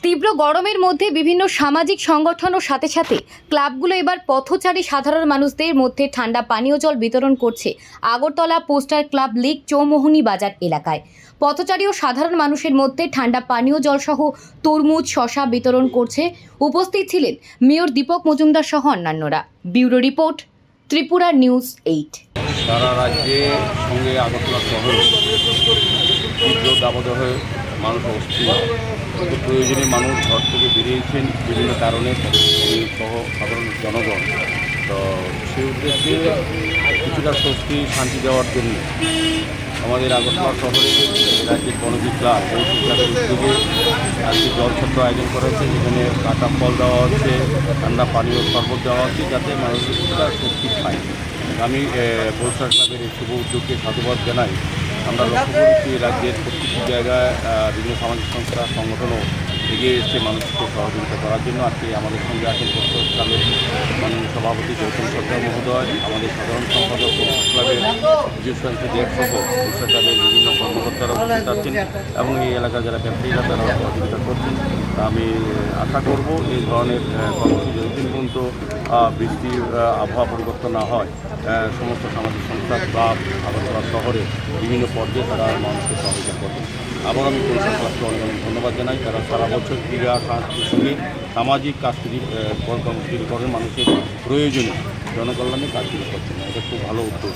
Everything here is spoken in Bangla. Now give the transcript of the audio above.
তীব্র গরমের মধ্যে বিভিন্ন সামাজিক সংগঠনের সাথে সাথে ক্লাবগুলো এবার পথচারী সাধারণ মানুষদের মধ্যে ঠান্ডা পানীয় জল বিতরণ করছে আগরতলা পোস্টার ক্লাব লীগ চৌমোহনী বাজার এলাকায়। পথচারী ও সাধারণ মানুষের মধ্যে ঠান্ডা পানীয় জল সহ তরমুজ শসা বিতরণ করছে। উপস্থিত ছিলেন মেয়র দীপক মজুমদার সহ অন্যান্যরা। Bureau report, Tripura news 8। সারা রাজ্যে সঙ্গে আগরতলা শহরে তীব্র দাবদাহে মানুষ অস্থির, কিন্তু প্রয়োজনে মানুষ ঘর থেকে বেরিয়েছেন বিভিন্ন কারণে সহ সাধারণ জনগণ। তো সেই উদ্দেশ্যে কিছুটা স্বস্তি শান্তি দেওয়ার জন্য আমাদের আগরতলা শহরে রাজ্যের বনবী ক্লাব ক্লাবের উদ্যোগে আজকে জলছত্র আয়োজন করা হয়েছে, যেখানে কাটা ফল দেওয়া হচ্ছে, ঠান্ডা পানীয় শরবত দেওয়া হচ্ছে, যাতে মানুষ কিছুটা স্বস্তি পায়। আমি পোস্টার ক্লাবের এই শুভ উদ্যোগকে সাধুবাদ জানাই। আমরা লক্ষ্য করেছি রাজ্যের প্রত্যেকটি জায়গায় বিভিন্ন সামাজিক সংস্থা সংগঠনও এগিয়ে এসছে মানুষকে সহযোগিতা করার জন্য। আজকে আমাদের সঙ্গে আছেন পোস্টার ক্লাবের মাননীয় সভাপতি গৌতম সরকার মহোদয়, আমাদের সাধারণ সম্পাদক পোস্টার ক্লাবের বিজয় দেব সহ পোস্টার ক্লাবের বিভিন্ন কর্মকর্তারা উপস্থিত আছেন এবং এই এলাকার যারা ব্যবসায়ীরা তারা সহযোগিতা করছেন। আমি আশা করব এই ধরনের কর্মসূচি যতদিন পর্যন্ত বৃষ্টির আবহাওয়া পরিবর্তন না হয়, সমস্ত সামাজিক সংস্থা ক্লাব আগরতলা শহরে বিভিন্ন পর্যায়ে তারা মানুষকে সহযোগিতা করবেন। আবার আমি পোস্টার ক্লাবকে অনেক অনেক ধন্যবাদ জানাই। তারা সারা বছর ক্রীড়া সংস্কৃতির সঙ্গে সামাজিক কাজগুলি কর্মসূচি করেন, মানুষের প্রয়োজনে জনকল্যাণে কাজগুলি করছেন। এটা খুব ভালো উদ্যোগ।